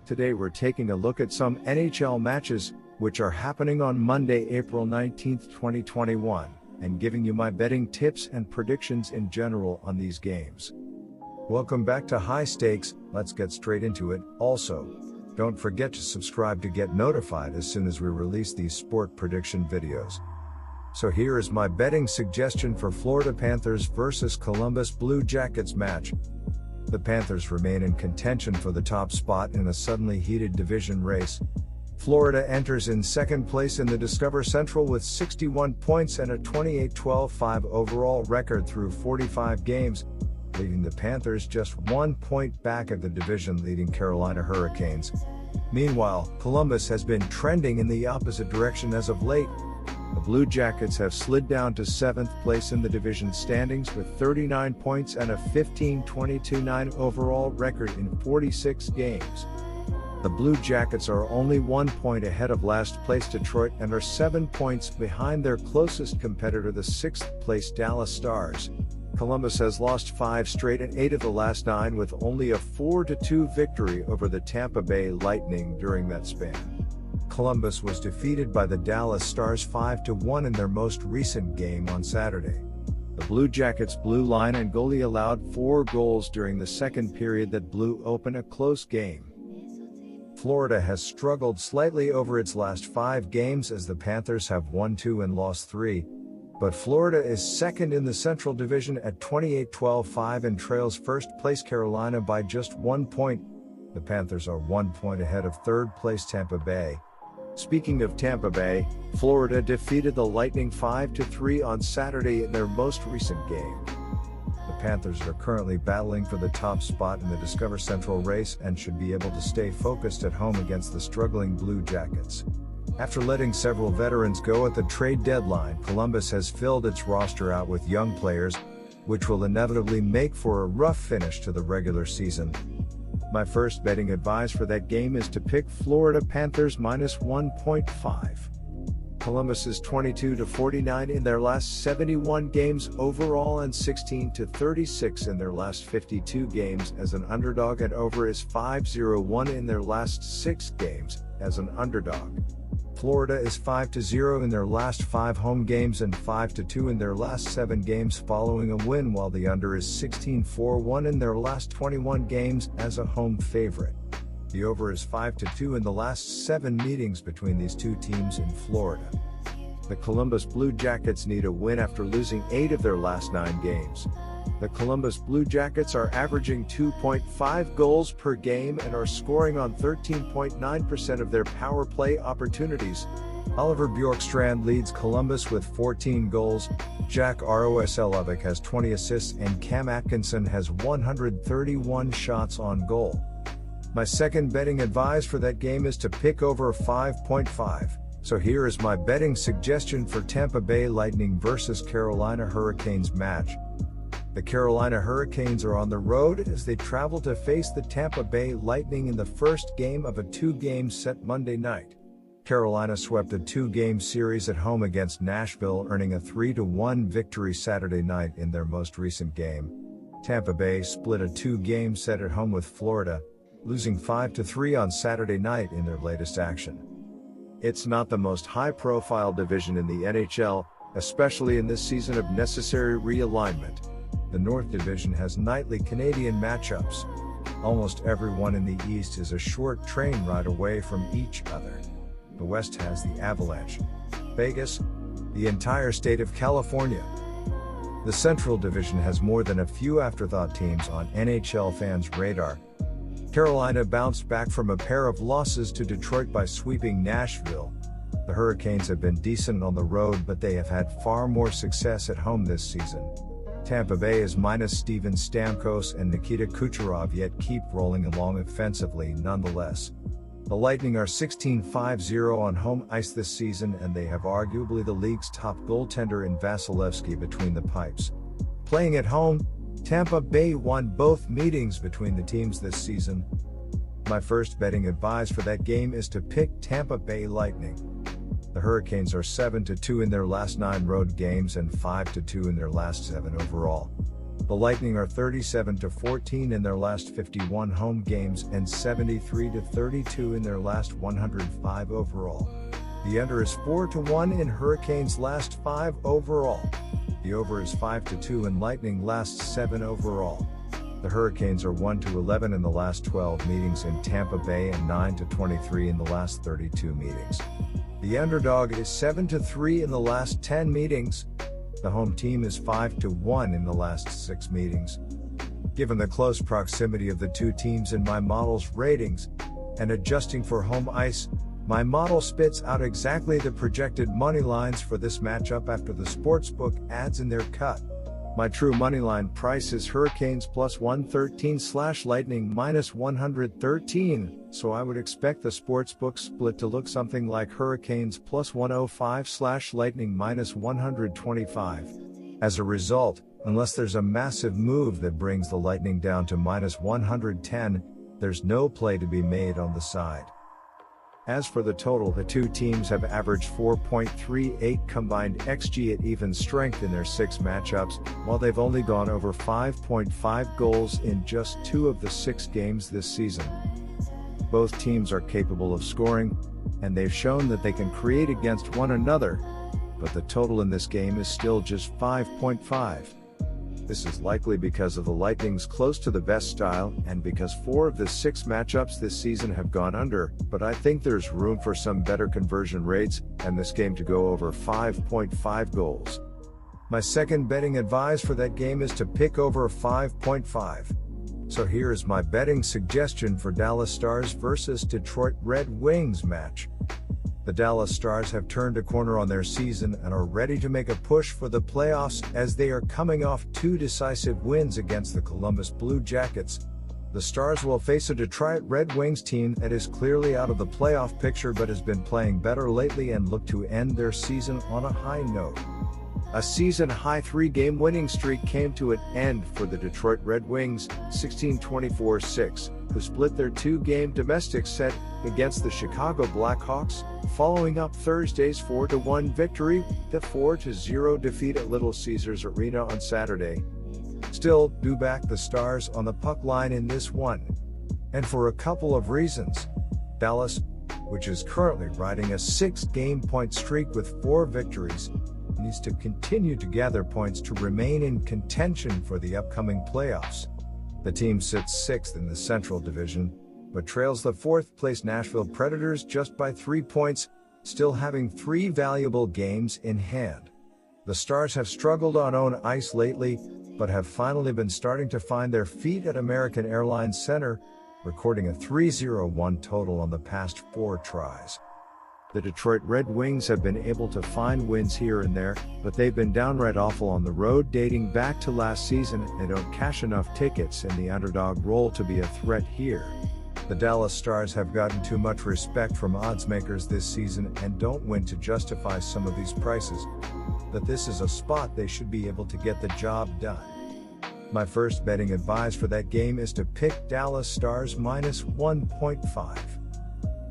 Today we're taking a look at some NHL matches, which are happening on Monday, April 19, 2021, and giving you my betting tips and predictions in general on these games. Welcome back to High Stakes, let's get straight into it. Also, don't forget to subscribe to get notified as soon as we release these sport prediction videos. So here is my betting suggestion for Florida Panthers versus Columbus Blue Jackets match. The Panthers remain in contention for the top spot in a suddenly heated division race. Florida enters in second place in the Discover Central with 61 points and a 28-12-5 overall record through 45 games, leaving the Panthers just 1 point back of the division-leading Carolina Hurricanes. Meanwhile, Columbus has been trending in the opposite direction as of late. The Blue Jackets have slid down to 7th place in the division standings with 39 points and a 15-22-9 overall record in 46 games. The Blue Jackets are only 1 point ahead of last place Detroit and are 7 points behind their closest competitor, the 6th place Dallas Stars. Columbus has lost 5 straight and 8 of the last 9, with only a 4-2 victory over the Tampa Bay Lightning during that span. Columbus was defeated by the Dallas Stars 5-1 in their most recent game on Saturday. The Blue Jackets' blue line and goalie allowed 4 goals during the second period that blew open a close game. Florida has struggled slightly over its last 5 games as the Panthers have won 2 and lost 3, but Florida is second in the Central Division at 28-12-5 and trails first place Carolina by just 1 point. The Panthers are 1 point ahead of third place Tampa Bay. Speaking of Tampa Bay, Florida defeated the Lightning 5-3 on Saturday in their most recent game. The Panthers are currently battling for the top spot in the Discover Central race and should be able to stay focused at home against the struggling Blue Jackets. After letting several veterans go at the trade deadline, Columbus has filled its roster out with young players, which will inevitably make for a rough finish to the regular season. My first betting advice for that game is to pick Florida Panthers minus 1.5. Columbus is 22-49 in their last 71 games overall and 16-36 in their last 52 games as an underdog, and over is 5-0-1 in their last 6 games as an underdog. Florida is 5-0 in their last 5 home games and 5-2 in their last 7 games following a win, while the under is 16-4-1 in their last 21 games as a home favorite. The over is 5-2 in the last 7 meetings between these two teams in Florida. The Columbus Blue Jackets need a win after losing 8 of their last 9 games. The Columbus Blue Jackets are averaging 2.5 goals per game and are scoring on 13.9% of their power play opportunities. Oliver Bjorkstrand leads Columbus with 14 goals, Jack Roslovic has 20 assists, and Cam Atkinson has 131 shots on goal. My second betting advice for that game is to pick over 5.5. So here is my betting suggestion for Tampa Bay Lightning versus Carolina Hurricanes match. The Carolina Hurricanes are on the road as they travel to face the Tampa Bay Lightning in the first game of a 2-game set Monday night. Carolina swept a 2-game series at home against Nashville, earning a 3-1 victory Saturday night in their most recent game. Tampa Bay split a 2-game set at home with Florida, losing 5-3 on Saturday night in their latest action. It's not the most high-profile division in the NHL, especially in this season of necessary realignment. The North Division has nightly Canadian matchups. Almost everyone in the East is a short train ride away from each other. The West has the Avalanche, Vegas, the entire state of California. The Central Division has more than a few afterthought teams on NHL fans' radar. Carolina bounced back from a pair of losses to Detroit by sweeping Nashville. The Hurricanes have been decent on the road, but they have had far more success at home this season. Tampa Bay is minus Steven Stamkos and Nikita Kucherov, yet keep rolling along offensively nonetheless. The Lightning are 16-5-0 on home ice this season, and they have arguably the league's top goaltender in Vasilevsky between the pipes. Playing at home, Tampa Bay won both meetings between the teams this season. My first betting advice for that game is to pick Tampa Bay Lightning. The Hurricanes are 7-2 in their last 9 road games and 5-2 in their last 7 overall. The Lightning are 37-14 in their last 51 home games and 73-32 in their last 105 overall. The under is 4-1 in Hurricanes' last 5 overall. The over is 5-2 in Lightning last 7 overall. The Hurricanes are 1-11 in the last 12 meetings in Tampa Bay and 9-23 in the last 32 meetings. The underdog is 7-3 in the last 10 meetings. The home team is 5-1 in the last 6 meetings. Given the close proximity of the two teams in my model's ratings, and adjusting for home ice, my model spits out exactly the projected money lines for this matchup after the sportsbook adds in their cut. My true moneyline price is Hurricanes plus 113 / Lightning minus 113, so I would expect the sportsbook split to look something like Hurricanes plus 105 / Lightning minus 125. As a result, unless there's a massive move that brings the Lightning down to minus 110, there's no play to be made on the side. As for the total, the two teams have averaged 4.38 combined XG at even strength in their 6 matchups, while they've only gone over 5.5 goals in just 2 of the 6 games this season. Both teams are capable of scoring, and they've shown that they can create against one another, but the total in this game is still just 5.5. This is likely because of the Lightning's close to the best style and because 4 of the 6 matchups this season have gone under, but I think there's room for some better conversion rates and this game to go over 5.5 goals. My second betting advice for that game is to pick over 5.5. So here is my betting suggestion for Dallas Stars versus Detroit Red Wings match. The Dallas Stars have turned a corner on their season and are ready to make a push for the playoffs as they are coming off 2 decisive wins against the Columbus Blue Jackets. The Stars will face a Detroit Red Wings team that is clearly out of the playoff picture but has been playing better lately and look to end their season on a high note. A season-high 3-game winning streak came to an end for the Detroit Red Wings, 16-24-6, who split their 2-game domestic set against the Chicago Blackhawks, following up Thursday's 4-1 victory, the 4-0 defeat at Little Caesars Arena on Saturday. Still, do back the Stars on the puck line in this one. And for a couple of reasons. Dallas, which is currently riding a 6-game point streak with 4 victories, needs to continue to gather points to remain in contention for the upcoming playoffs. The team sits 6th in the Central Division, but trails the 4th-place Nashville Predators just by 3 points, still having 3 valuable games in hand. The Stars have struggled on own ice lately, but have finally been starting to find their feet at American Airlines Center, recording a 3-0-1 total on the past 4 tries. The Detroit Red Wings have been able to find wins here and there, but they've been downright awful on the road dating back to last season and they don't cash enough tickets in the underdog role to be a threat here. The Dallas Stars have gotten too much respect from oddsmakers this season and don't win to justify some of these prices, but this is a spot they should be able to get the job done. My first betting advice for that game is to pick Dallas Stars minus 1.5.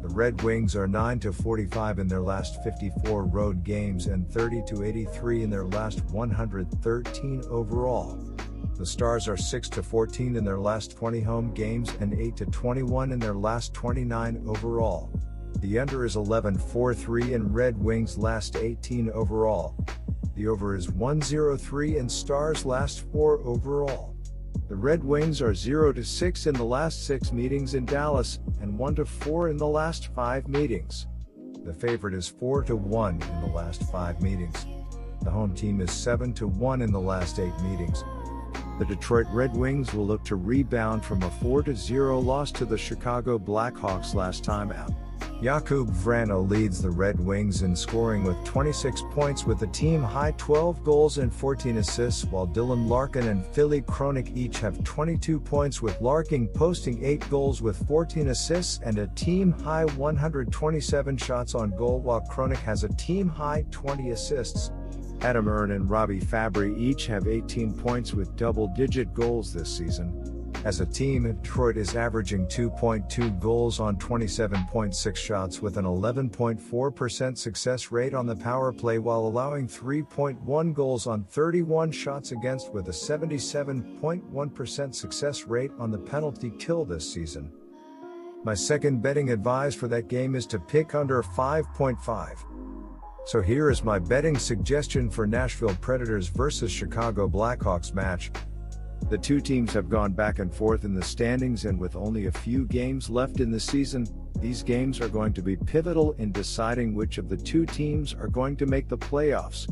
The Red Wings are 9-45 in their last 54 road games and 30-83 in their last 113 overall. The Stars are 6-14 in their last 20 home games and 8-21 in their last 29 overall. The under is 11.43 in Red Wings' last 18 overall. The over is 103 in Stars' last 4 overall. The Red Wings are 0-6 in the last 6 meetings in Dallas, and 1-4 in the last 5 meetings. The favorite is 4-1 in the last 5 meetings. The home team is 7-1 in the last 8 meetings. The Detroit Red Wings will look to rebound from a 4-0 loss to the Chicago Blackhawks last time out. Jakub Vrana leads the Red Wings in scoring with 26 points with a team-high 12 goals and 14 assists, while Dylan Larkin and Philly Kronik each have 22 points, with Larkin posting 8 goals with 14 assists and a team-high 127 shots on goal, while Kronik has a team-high 20 assists. Adam Erne and Robbie Fabry each have 18 points with double-digit goals this season. As a team, Detroit is averaging 2.2 goals on 27.6 shots with an 11.4% success rate on the power play while allowing 3.1 goals on 31 shots against with a 77.1% success rate on the penalty kill this season. My second betting advice for that game is to pick under 5.5. So here is my betting suggestion for Nashville Predators versus Chicago Blackhawks match. The two teams have gone back and forth in the standings, and with only a few games left in the season, these games are going to be pivotal in deciding which of the two teams are going to make the playoffs.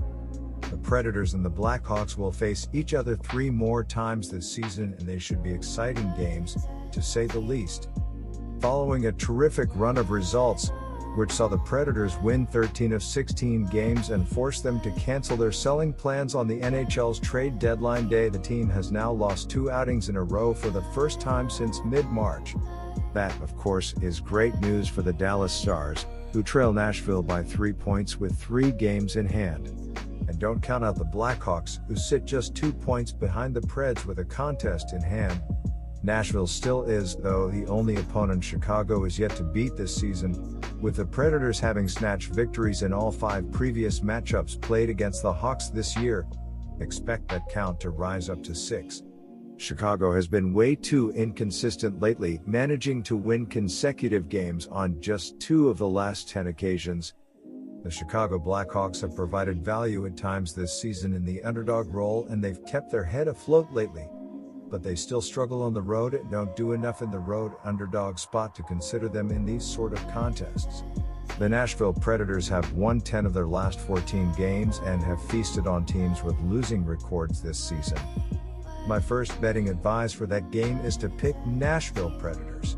The Predators and the Blackhawks will face each other 3 more times this season, and they should be exciting games, to say the least. Following a terrific run of results, which saw the Predators win 13 of 16 games and force them to cancel their selling plans on the NHL's trade deadline day, the team has now lost 2 outings in a row for the first time since mid-March. That, of course, is great news for the Dallas Stars, who trail Nashville by 3 points with 3 games in hand. And don't count out the Blackhawks, who sit just 2 points behind the Preds with a contest in hand. Nashville still is, though, the only opponent Chicago is yet to beat this season, with the Predators having snatched victories in all 5 previous matchups played against the Hawks this year. Expect that count to rise up to 6. Chicago has been way too inconsistent lately, managing to win consecutive games on just 2 of the last 10 occasions. The Chicago Blackhawks have provided value at times this season in the underdog role, and they've kept their head afloat lately. But they still struggle on the road and don't do enough in the road underdog spot to consider them in these sort of contests. The Nashville Predators have won 10 of their last 14 games and have feasted on teams with losing records this season. My first betting advice for that game is to pick Nashville Predators.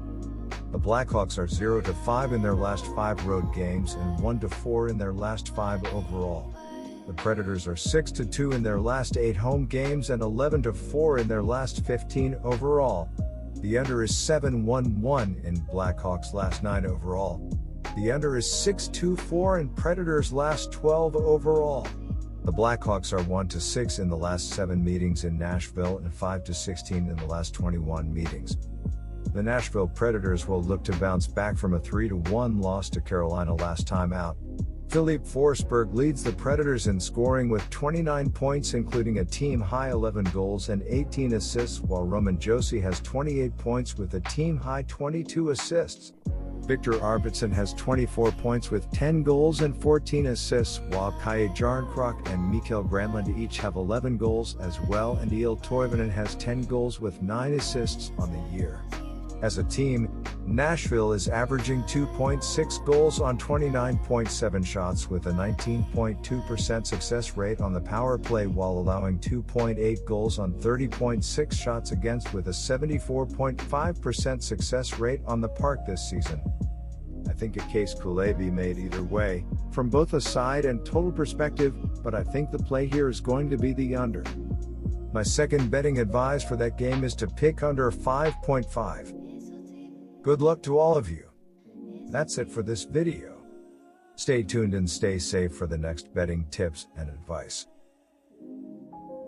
The Blackhawks are 0-5 in their last 5 road games and 1-4 in their last 5 overall. The Predators are 6-2 in their last 8 home games and 11-4 in their last 15 overall. The under is 7-1-1 in Blackhawks' last 9 overall. The under is 6-2-4 in Predators' last 12 overall. The Blackhawks are 1-6 in the last 7 meetings in Nashville and 5-16 in the last 21 meetings. The Nashville Predators will look to bounce back from a 3-1 loss to Carolina last time out. Filip Forsberg leads the Predators in scoring with 29 points, including a team-high 11 goals and 18 assists, while Roman Josi has 28 points with a team-high 22 assists. Viktor Arvidsson has 24 points with 10 goals and 14 assists, while Kalle Jarnkrok and Mikael Granlund each have 11 goals as well, and Eeli Toivonen has 10 goals with 9 assists on the year. As a team, Nashville is averaging 2.6 goals on 29.7 shots with a 19.2% success rate on the power play while allowing 2.8 goals on 30.6 shots against with a 74.5% success rate on the park this season. I think a case could be made either way, from both a side and total perspective, but I think the play here is going to be the under. My second betting advice for that game is to pick under 5.5. Good luck to all of you. That's it for this video. Stay tuned and stay safe for the next betting tips and advice.